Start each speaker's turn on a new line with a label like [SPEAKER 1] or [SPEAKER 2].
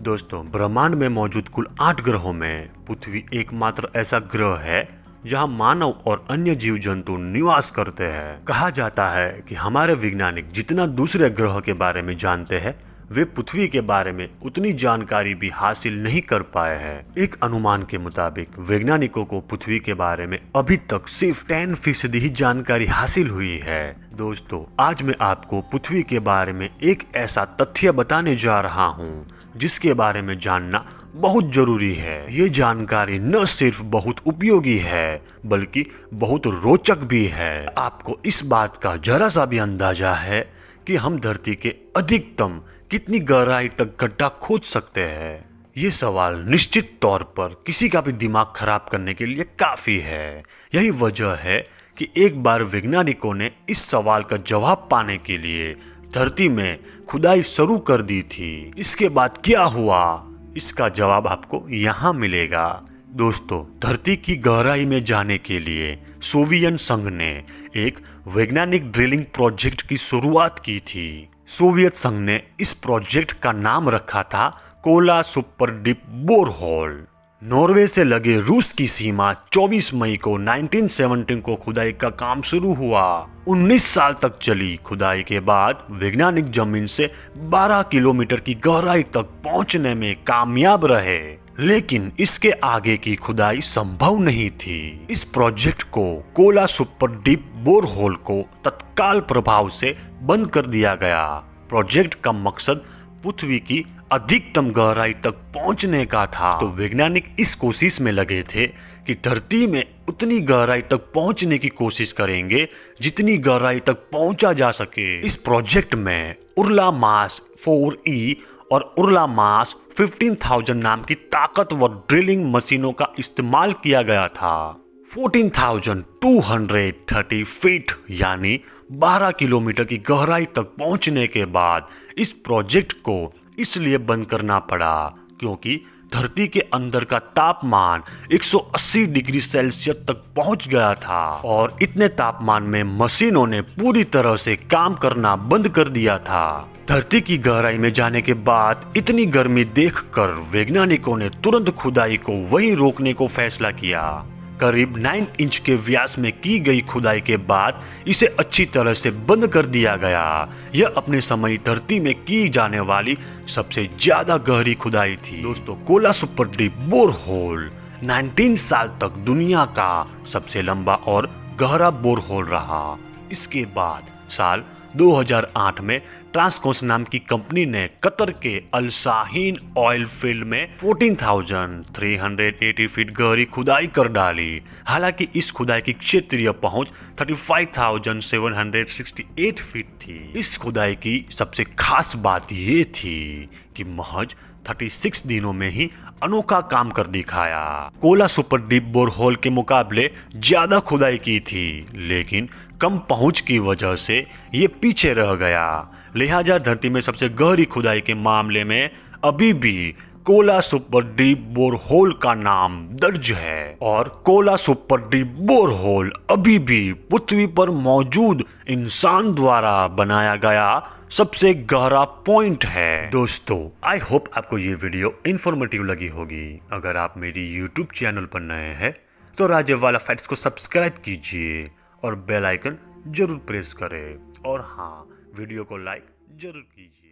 [SPEAKER 1] दोस्तों, ब्रह्मांड में मौजूद कुल 8 ग्रहों में पृथ्वी एकमात्र ऐसा ग्रह है जहां मानव और अन्य जीव जंतु निवास करते हैं। कहा जाता है कि हमारे वैज्ञानिक जितना दूसरे ग्रह के बारे में जानते हैं, वे पृथ्वी के बारे में उतनी जानकारी भी हासिल नहीं कर पाए हैं। एक अनुमान के मुताबिक वैज्ञानिकों को पृथ्वी के बारे में अभी तक सिर्फ 10% ही जानकारी हासिल हुई है। दोस्तों, आज मैं आपको पृथ्वी के बारे में एक ऐसा तथ्य बताने जा रहा हूँ जिसके बारे में जानना बहुत जरूरी है। ये जानकारी न सिर्फ बहुत उपयोगी है बल्कि बहुत रोचक भी है। आपको इस बात का जरा सा भी अंदाजा है कि हम धरती के अधिकतम कितनी गहराई तक गड्ढा खोद सकते हैं? ये सवाल निश्चित तौर पर किसी का भी दिमाग खराब करने के लिए काफी है। यही वजह है कि एक बार वैज्ञानिकों ने इस सवाल का जवाब पाने के लिए धरती में खुदाई शुरू कर दी थी। इसके बाद क्या हुआ, इसका जवाब आपको यहाँ मिलेगा। दोस्तों, धरती की गहराई में जाने के लिए सोवियत संघ ने एक वैज्ञानिक ड्रिलिंग प्रोजेक्ट की शुरुआत की थी। सोवियत संघ ने इस प्रोजेक्ट का नाम रखा था Kola super deep borehole. Norway से लगे रूस की सीमा 24 मई को 1917 को खुदाई का काम शुरू हुआ। 19 साल तक चली खुदाई के बाद वैज्ञानिक जमीन से 12 किलोमीटर की गहराई तक पहुंचने में कामयाब रहे, लेकिन इसके आगे की खुदाई संभव नहीं थी। इस प्रोजेक्ट को कोला सुपर डीप बोरहोल को तत्काल प्रभाव से बंद कर दिया गया। प्रोजेक्ट का मकसद पृथ्वी की अधिकतम गहराई तक पहुंचने का था। तो वैज्ञानिक इस कोशिश में लगे थे कि धरती में उतनी गहराई तक पहुंचने की कोशिश करेंगे जितनी गहराई तक पहुंचा जा सके। इस प्रोजेक्ट में उर्ला मास 4E और उर्ला मास 15,000 नाम की ताकतवर ड्रिलिंग मशीनों का इस्तेमाल किया गया था। 14,230 फीट यानी 12 किलोमीटर की गहराई तक पहुंचने के बाद इस प्रोजेक्ट को इसलिए बंद करना पड़ा क्योंकि धरती के अंदर का तापमान 180 डिग्री सेल्सियस तक पहुंच गया था और इतने तापमान में मशीनों ने पूरी तरह से काम करना बंद कर दिया था। धरती की गहराई में जाने के बाद इतनी गर्मी देखकर वैज्ञानिकों ने तुरंत खुदाई को वहीं रोकने को फैसला किया। करीब 9 इंच के व्यास में की गई खुदाई के बाद इसे अच्छी तरह से बंद कर दिया गया। यह अपने समय धरती में की जाने वाली सबसे ज्यादा गहरी खुदाई थी। दोस्तों, कोला सुपर डीप बोरहोल 19 साल तक दुनिया का सबसे लंबा और गहरा बोरहोल रहा। इसके बाद साल 2008 में ट्रांसकोस नाम की कंपनी ने कतर के अल शाहीन ऑयल फील्ड में 14,380 फीट गहरी खुदाई कर डाली। हालांकि इस खुदाई की क्षेत्रीय पहुंच 35,768 फीट थी। इस खुदाई की सबसे खास बात ये थी कि महज 36 दिनों में ही अनोखा काम कर दिखाया। कोला सुपर डीप बोरहोल के मुकाबले ज्यादा खुदाई की थी, लेकिन कम पहुंच की वजह से ये पीछे रह गया। लिहाजा धरती में सबसे गहरी खुदाई के मामले में अभी भी कोला सुपर डीप बोरहोल का नाम दर्ज है और कोला सुपर डीप बोरहोल अभी भी पृथ्वी पर मौजूद इंसान द्वारा बनाया गया सबसे गहरा पॉइंट है। दोस्तों, आई होप आपको ये वीडियो इंफॉर्मेटिव लगी होगी। अगर आप मेरी यूट्यूब चैनल पर नए हैं तो राजेवाला फैक्ट्स को सब्सक्राइब कीजिए और बेल आइकन जरूर प्रेस करें और हाँ, वीडियो को लाइक जरूर कीजिए।